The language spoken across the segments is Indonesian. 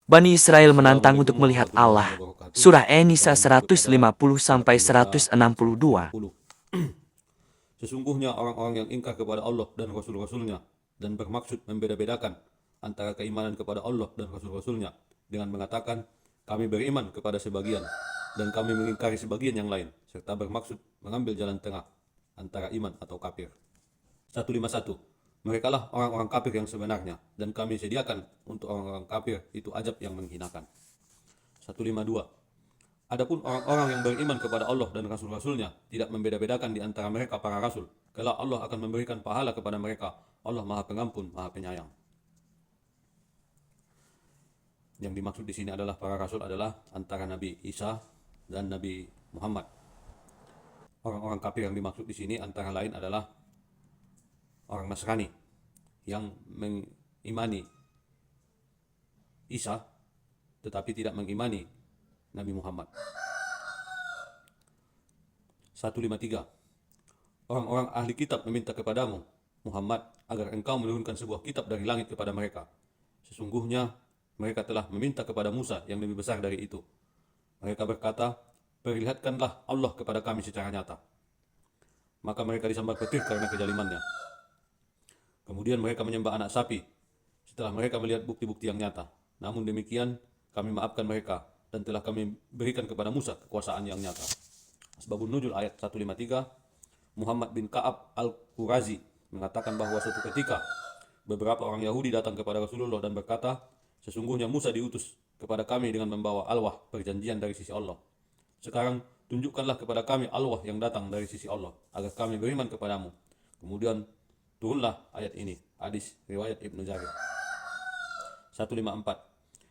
Bani Israel menantang Assalamualaikum untuk melihat warahmatullahi Allah. wabarakatuh. Surah An-Nisa Kita lanjut kepada pembahasan kita 150-162. 50. Sesungguhnya orang-orang yang ingkar kepada Allah dan Rasul-Rasulnya dan bermaksud membeda-bedakan antara keimanan kepada Allah dan Rasul-Rasulnya dengan mengatakan kami beriman kepada sebagian dan kami mengingkari sebagian yang lain serta bermaksud mengambil jalan tengah antara iman atau kafir. 151. Mereka lah orang-orang kafir yang sebenarnya dan kami sediakan untuk orang-orang kafir itu azab yang menghinakan. 152. Adapun orang-orang yang beriman kepada Allah dan Rasul-Rasulnya tidak membeda-bedakan di antara mereka para Rasul, kelak Allah akan memberikan pahala kepada mereka. Allah Maha Pengampun, Maha Penyayang. Yang dimaksud di sini adalah para Rasul adalah antara Nabi Isa dan Nabi Muhammad. Orang-orang kafir yang dimaksud di sini antara lain adalah orang Nasrani yang mengimani Isa tetapi tidak mengimani Nabi Muhammad. 153. Orang-orang ahli kitab meminta kepadamu, Muhammad, agar engkau menurunkan sebuah kitab dari langit kepada mereka. Sesungguhnya mereka telah meminta kepada Musa yang lebih besar dari itu. Mereka berkata, perlihatkanlah Allah kepada kami secara nyata. Maka mereka disambar petir karena kejalimannya. Kemudian mereka menyembah anak sapi setelah mereka melihat bukti-bukti yang nyata. Namun demikian kami maafkan mereka dan telah kami berikan kepada Musa kekuasaan yang nyata. Asbabun Nuzul ayat 153. Muhammad bin Ka'ab al-Qurazi mengatakan bahwa suatu ketika beberapa orang Yahudi datang kepada Rasulullah dan berkata, sesungguhnya Musa diutus kepada kami dengan membawa alwah perjanjian dari sisi Allah. Sekarang tunjukkanlah kepada kami alwah yang datang dari sisi Allah agar kami beriman kepadamu. Kemudian turunlah ayat ini. Hadis riwayat Ibnu Jarir. 154.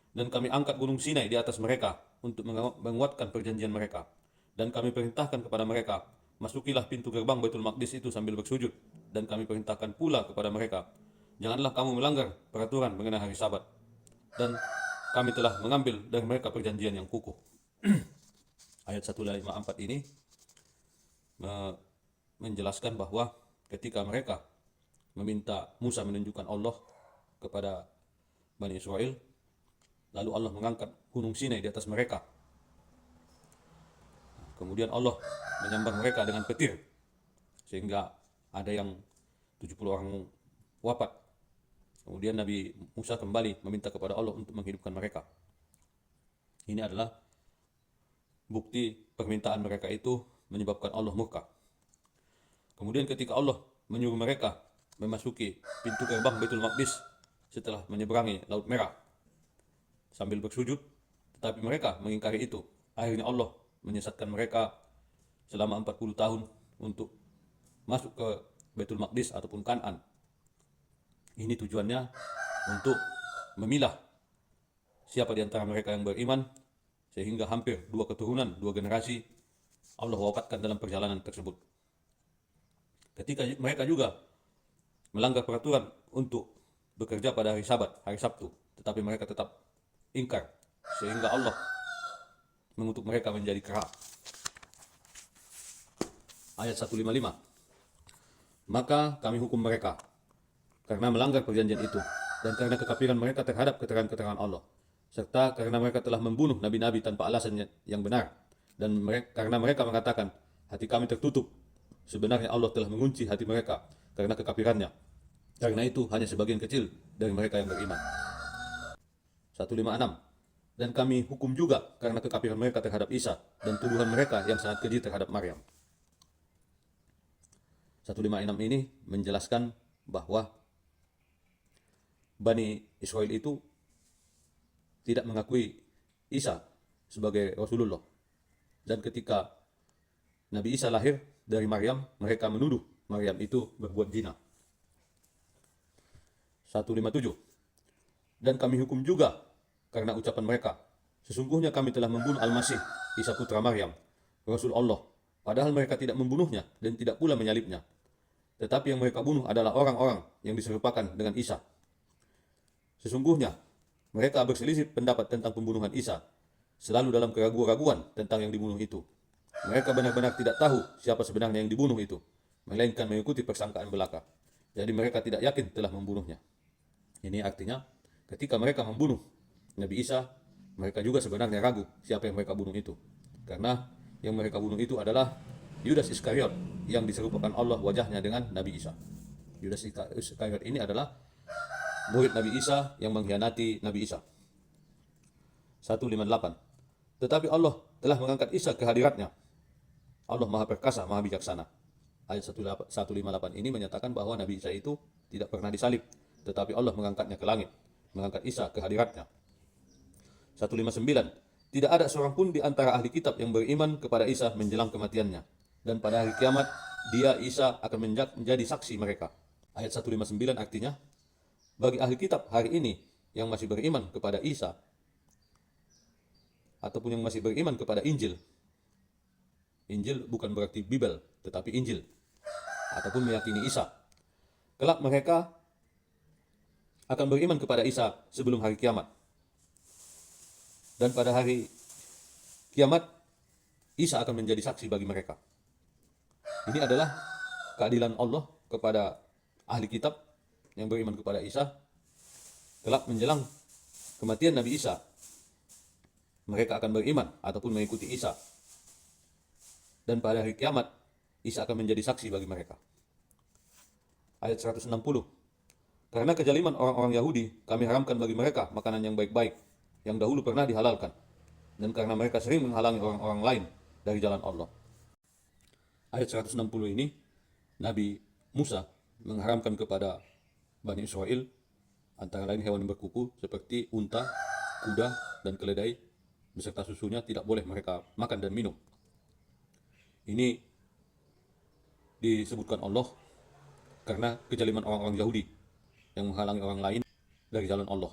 Dan kami angkat gunung Sinai di atas mereka untuk menguatkan perjanjian mereka. Dan kami perintahkan kepada mereka, masukilah pintu gerbang Baitul Maqdis itu sambil bersujud. Dan kami perintahkan pula kepada mereka, janganlah kamu melanggar peraturan mengenai hari Sabat. Dan kami telah mengambil dari mereka perjanjian yang kukuh. Ayat 154 ini menjelaskan bahwa ketika mereka meminta Musa menunjukkan Allah kepada Bani Israel, lalu Allah mengangkat gunung Sinai di atas mereka. Kemudian Allah menyambar mereka dengan petir sehingga ada yang 70 orang wafat. Kemudian Nabi Musa kembali meminta kepada Allah untuk menghidupkan mereka. Ini adalah bukti permintaan mereka itu menyebabkan Allah murka. Kemudian ketika Allah menyuruh mereka memasuki pintu gerbang Baitul Maqdis setelah menyeberangi Laut Merah sambil bersujud, tetapi mereka mengingkari itu. Akhirnya Allah menyesatkan mereka selama 40 tahun untuk masuk ke Baitul Maqdis ataupun Kan'an. Ini tujuannya untuk memilah siapa di antara mereka yang beriman, sehingga hampir 2 keturunan, 2 generasi Allah wafatkan dalam perjalanan tersebut. Ketika mereka juga melanggar peraturan untuk bekerja pada hari Sabat, hari Sabtu, tetapi mereka tetap ingkar sehingga Allah mengutuk mereka menjadi kera. Ayat 155. Maka kami hukum mereka karena melanggar perjanjian itu dan karena kekafiran mereka terhadap keterangan-keterangan Allah, serta karena mereka telah membunuh nabi-nabi tanpa alasan yang benar, dan karena mereka mengatakan hati kami tertutup, sebenarnya Allah telah mengunci hati mereka karena kekafirannya. Karena itu hanya sebagian kecil dari mereka yang beriman. 156. Dan kami hukum juga karena kekafiran mereka terhadap Isa dan tuduhan mereka yang sangat keji terhadap Maryam. 156 ini menjelaskan bahwa Bani Israel itu tidak mengakui Isa sebagai Rasulullah. Dan ketika Nabi Isa lahir dari Maryam, mereka menuduh Maryam itu berbuat zina. 157. Dan kami hukum juga karena ucapan mereka, sesungguhnya kami telah membunuh Al-Masih, Isa putra Maryam, Rasul Allah, padahal mereka tidak membunuhnya dan tidak pula menyalibnya. Tetapi yang mereka bunuh adalah orang-orang yang diserupakan dengan Isa. Sesungguhnya mereka berselisih pendapat tentang pembunuhan Isa, selalu dalam keraguan-raguan tentang yang dibunuh itu. Mereka benar-benar tidak tahu siapa sebenarnya yang dibunuh itu, melainkan mengikuti persangkaan belaka. Jadi mereka tidak yakin telah membunuhnya. Ini artinya ketika mereka membunuh Nabi Isa, mereka juga sebenarnya ragu siapa yang mereka bunuh itu. Karena yang mereka bunuh itu adalah Yudas Iskariot yang diserupakan Allah wajahnya dengan Nabi Isa. Yudas Iskariot ini adalah murid Nabi Isa yang mengkhianati Nabi Isa. 158. Tetapi Allah telah mengangkat Isa ke hadiratnya. Allah Maha Perkasa, Maha Bijaksana. Ayat 158 ini menyatakan bahwa Nabi Isa itu tidak pernah disalib, tetapi Allah mengangkatnya ke langit, mengangkat Isa ke hadiratnya. 159. Tidak ada seorang pun di antara ahli kitab yang beriman kepada Isa menjelang kematiannya. Dan pada hari kiamat, dia Isa akan menjadi saksi mereka. Ayat 159 artinya, bagi ahli kitab hari ini yang masih beriman kepada Isa, ataupun yang masih beriman kepada Injil. Injil bukan berarti Bible, tetapi Injil. Ataupun meyakini Isa. Kelak mereka akan beriman kepada Isa sebelum hari kiamat. Dan pada hari kiamat, Isa akan menjadi saksi bagi mereka. Ini adalah keadilan Allah kepada ahli kitab yang beriman kepada Isa. Kelak menjelang kematian Nabi Isa, mereka akan beriman ataupun mengikuti Isa. Dan pada hari kiamat, Isa akan menjadi saksi bagi mereka. Ayat 160. Karena kejaliman orang-orang Yahudi, kami haramkan bagi mereka makanan yang baik-baik, yang dahulu pernah dihalalkan. Dan karena mereka sering menghalangi orang-orang lain dari jalan Allah. Ayat 160 ini, Nabi Musa mengharamkan kepada Bani Israel, antara lain hewan yang berkuku seperti unta, kuda, dan keledai, beserta susunya tidak boleh mereka makan dan minum. Ini disebutkan Allah karena kejaliman orang-orang Yahudi yang menghalangi orang lain dari jalan Allah.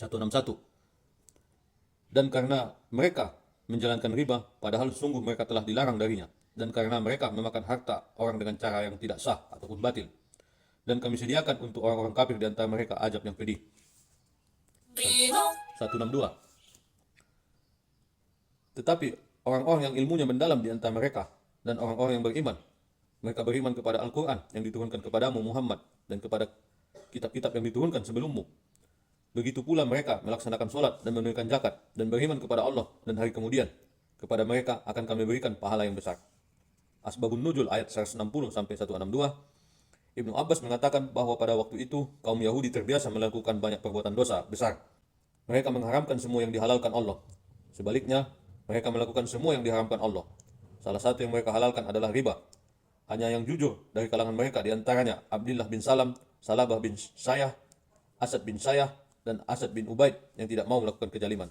161. Dan karena mereka menjalankan riba padahal sungguh mereka telah dilarang darinya, dan karena mereka memakan harta orang dengan cara yang tidak sah ataupun batil, dan kami sediakan untuk orang-orang kafir di antara mereka azab yang pedih. 162. Tetapi orang-orang yang ilmunya mendalam di antara mereka dan orang-orang yang beriman, mereka beriman kepada Al-Quran yang diturunkan kepadamu Muhammad dan kepada kitab-kitab yang diturunkan sebelummu. Begitu pula mereka melaksanakan sholat dan menunaikan zakat dan beriman kepada Allah dan hari kemudian. Kepada mereka akan kami berikan pahala yang besar. Asbabun Nuzul ayat 160 sampai 162. Ibnu Abbas mengatakan bahwa pada waktu itu kaum Yahudi terbiasa melakukan banyak perbuatan dosa besar. Mereka mengharamkan semua yang dihalalkan Allah. Sebaliknya, mereka melakukan semua yang diharamkan Allah. Salah satu yang mereka halalkan adalah riba. Hanya yang jujur dari kalangan mereka diantaranya Abdullah bin Salam, Salabah bin Sayah, Asad bin Sayah, dan Asad bin Ubaid yang tidak mau melakukan kejaliman.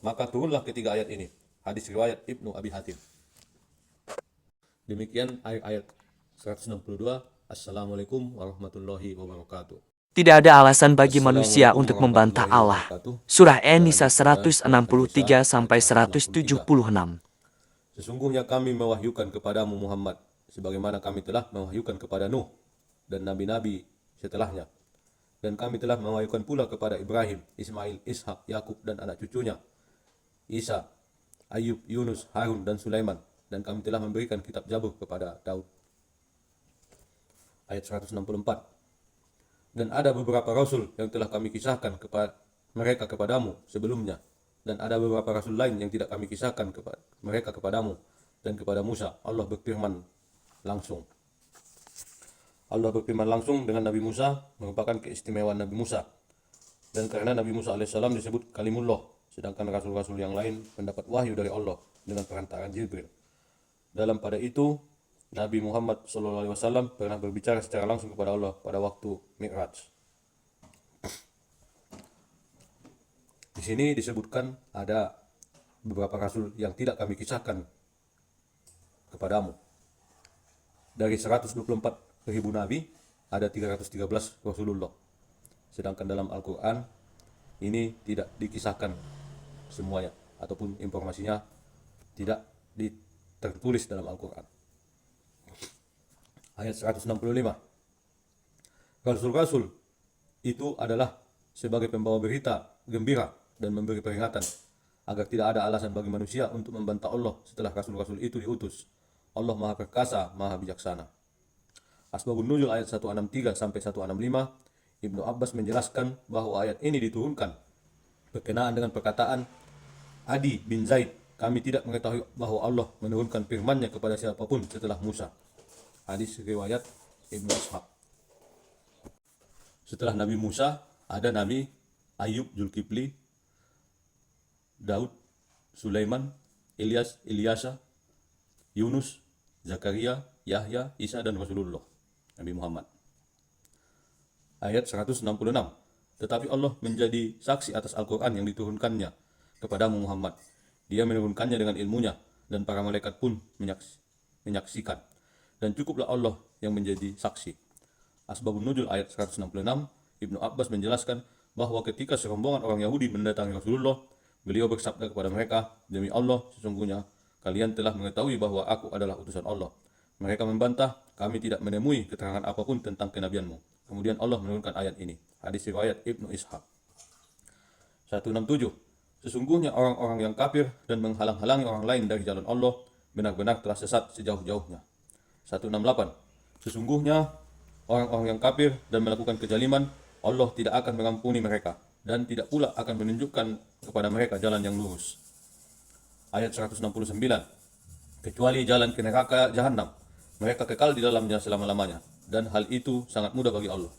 Maka turunlah ketiga ayat ini. Hadis riwayat Ibnu Abi Hatim. Demikian ayat 162. Assalamualaikum warahmatullahi wabarakatuh. Tidak ada alasan bagi manusia untuk membantah Allah. Surah An-Nisa 163 sampai 176. Sesungguhnya kami mewahyukan kepadamu Muhammad sebagaimana kami telah mewahyukan kepada Nuh dan nabi-nabi setelahnya. Dan kami telah mewahyukan pula kepada Ibrahim, Ismail, Ishak, Yakub dan anak cucunya, Isa, Ayub, Yunus, Harun dan Sulaiman. Dan kami telah memberikan kitab Zabur kepada Daud. Ayat 164. Dan ada beberapa rasul yang telah kami kisahkan kepada mereka kepadamu sebelumnya. Dan ada beberapa rasul lain yang tidak kami kisahkan kepada mereka kepadamu dan kepada Musa. Allah berfirman langsung. Allah berfirman langsung dengan Nabi Musa merupakan keistimewaan Nabi Musa. Dan karena Nabi Musa alaihissalam disebut kalimullah, sedangkan rasul-rasul yang lain mendapat wahyu dari Allah dengan perantaraan Jibril. Dalam pada itu, Nabi Muhammad SAW pernah berbicara secara langsung kepada Allah pada waktu Mi'raj. Di sini disebutkan ada beberapa rasul yang tidak kami kisahkan kepadamu. Dari 124.000 nabi, ada 313 Rasulullah. Sedangkan dalam Al-Quran, ini tidak dikisahkan semuanya, ataupun informasinya tidak tertulis dalam Al-Quran. Ayat 165. Rasul-rasul itu adalah sebagai pembawa berita gembira dan memberi peringatan agar tidak ada alasan bagi manusia untuk membantah Allah setelah rasul-rasul itu diutus. Allah Maha Perkasa, Maha Bijaksana. Asbabun Nuzul ayat 163 sampai 165. Ibnu Abbas menjelaskan bahwa ayat ini diturunkan berkenaan dengan perkataan Adi bin Zaid, kami tidak mengetahui bahwa Allah menurunkan firman-Nya kepada siapapun setelah Musa. Hadis riwayat Ibnu Ishaq. Setelah Nabi Musa, ada Nabi Ayub, Zulkifli, Daud, Sulaiman, Ilyas, Ilyasa, Yunus, Zakaria, Yahya, Isa, dan Rasulullah Nabi Muhammad. Ayat 166. Tetapi Allah menjadi saksi atas Al-Quran yang diturunkannya kepadamu Muhammad. Dia menurunkannya dengan ilmunya, dan para malaikat pun menyaksikan. Dan cukuplah Allah yang menjadi saksi. Asbabun Nuzul ayat 166, Ibnu Abbas menjelaskan bahwa ketika serombongan orang Yahudi mendatangi Rasulullah, beliau bersabda kepada mereka, demi Allah, sesungguhnya kalian telah mengetahui bahwa aku adalah utusan Allah. Mereka membantah, kami tidak menemui keterangan apapun tentang kenabianmu. Kemudian Allah menurunkan ayat ini. Hadis riwayat Ibnu Ishaq. 167. Sesungguhnya orang-orang yang kafir dan menghalang-halangi orang lain dari jalan Allah benar-benar telah sesat sejauh-jauhnya. 168. Sesungguhnya orang-orang yang kafir dan melakukan kezaliman, Allah tidak akan mengampuni mereka dan tidak pula akan menunjukkan kepada mereka jalan yang lurus. Ayat 169. Kecuali jalan ke neraka Jahannam, mereka kekal di dalamnya selama-lamanya, dan hal itu sangat mudah bagi Allah.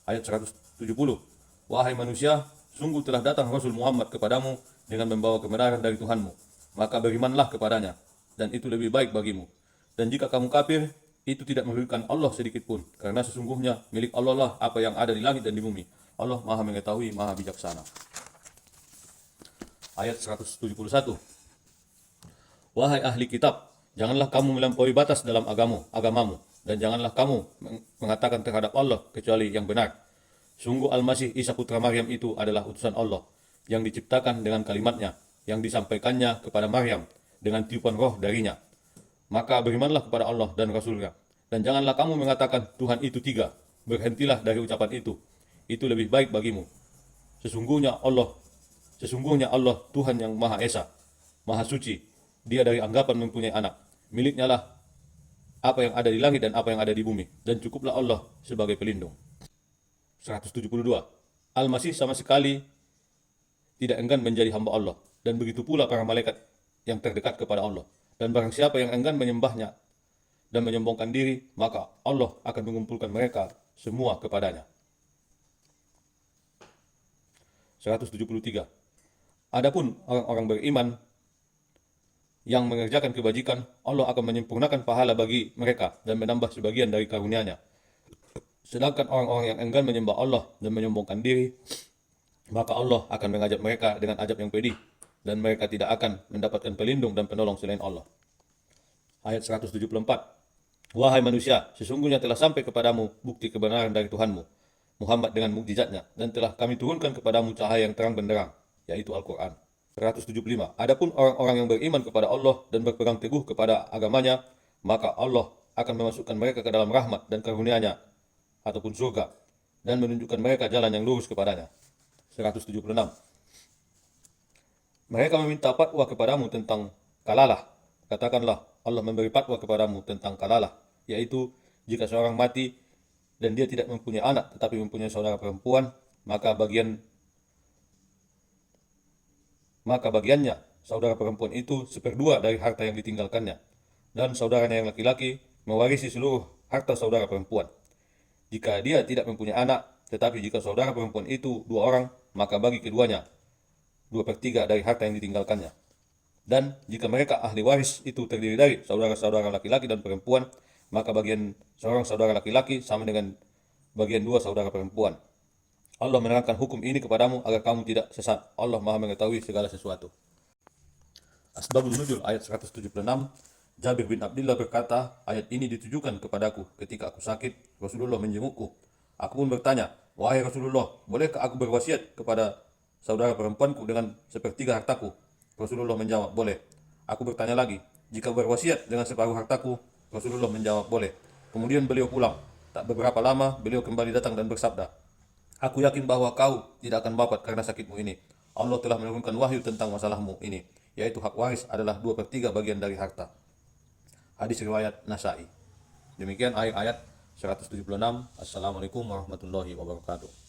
Ayat 170. Wahai manusia, sungguh telah datang Rasul Muhammad kepadamu dengan membawa kebenaran dari Tuhanmu, maka berimanlah kepadanya, dan itu lebih baik bagimu. Dan jika kamu kafir, itu tidak merugikan Allah sedikit pun, karena sesungguhnya milik Allah lah apa yang ada di langit dan di bumi. Allah Maha mengetahui, Maha bijaksana. Ayat 171. Wahai ahli kitab, janganlah kamu melampaui batas dalam agamamu, dan janganlah kamu mengatakan terhadap Allah kecuali yang benar. Sungguh Al-Masih Isa putra Maryam itu adalah utusan Allah, yang diciptakan dengan kalimatnya, yang disampaikannya kepada Maryam dengan tiupan roh darinya. Maka berimanlah kepada Allah dan Rasulnya, dan janganlah kamu mengatakan Tuhan itu tiga. Berhentilah dari ucapan itu. Itu lebih baik bagimu. Sesungguhnya Allah Tuhan yang Maha Esa, Maha Suci. Dia dari anggapan mempunyai anak. Miliknya lah apa yang ada di langit dan apa yang ada di bumi, dan cukuplah Allah sebagai pelindung. 172. Al-Masih sama sekali tidak enggan menjadi hamba Allah, dan begitu pula para malaikat yang terdekat kepada Allah. Dan barang siapa yang enggan menyembahnya dan menyombongkan diri, maka Allah akan mengumpulkan mereka semua kepadanya. 173. Adapun orang-orang beriman yang mengerjakan kebajikan, Allah akan menyempurnakan pahala bagi mereka dan menambah sebagian dari karunia-Nya. Sedangkan orang-orang yang enggan menyembah Allah dan menyombongkan diri, maka Allah akan mengajak mereka dengan azab yang pedih, dan mereka tidak akan mendapatkan pelindung dan penolong selain Allah. Ayat 174. Wahai manusia, sesungguhnya telah sampai kepadamu bukti kebenaran dari Tuhanmu, Muhammad dengan mukjizatnya, dan telah kami turunkan kepadamu cahaya yang terang benderang, yaitu Al-Quran. 175. Adapun orang-orang yang beriman kepada Allah dan berpegang teguh kepada agamanya, maka Allah akan memasukkan mereka ke dalam rahmat dan karunia-Nya, ataupun surga, dan menunjukkan mereka jalan yang lurus kepadanya. 176. Mereka meminta fatwa kepadamu tentang kalalah. Katakanlah, Allah memberi fatwa kepadamu tentang kalalah, yaitu jika seorang mati dan dia tidak mempunyai anak tetapi mempunyai saudara perempuan, maka bagiannya saudara perempuan itu 1/2 dari harta yang ditinggalkannya, dan saudaranya yang laki-laki mewarisi seluruh harta saudara perempuan. Jika dia tidak mempunyai anak, tetapi jika saudara perempuan itu 2 orang, maka bagi keduanya 2/3 dari harta yang ditinggalkannya. Dan jika mereka ahli waris itu terdiri dari saudara-saudara laki-laki dan perempuan, maka bagian seorang saudara laki-laki sama dengan bagian 2 saudara perempuan. Allah menerangkan hukum ini kepadamu agar kamu tidak sesat. Allah Maha mengetahui segala sesuatu. Asbabun Nuzul ayat 176. Jabir bin Abdullah berkata, ayat ini ditujukan kepadaku ketika aku sakit, Rasulullah menjengukku. Aku pun bertanya, wahai Rasulullah, bolehkah aku berwasiat kepada saudara perempuanku dengan 1/3 hartaku? Rasulullah menjawab, boleh. Aku bertanya lagi, jika berwasiat dengan separuh hartaku? Rasulullah menjawab, boleh. Kemudian beliau pulang. Tak beberapa lama, beliau kembali datang dan bersabda, aku yakin bahwa kau tidak akan wafat karena sakitmu ini. Allah telah menurunkan wahyu tentang masalahmu ini, yaitu hak waris adalah 2/3 bagian dari harta. Hadis riwayat Nasai. Demikian ayat 176. Assalamualaikum warahmatullahi wabarakatuh.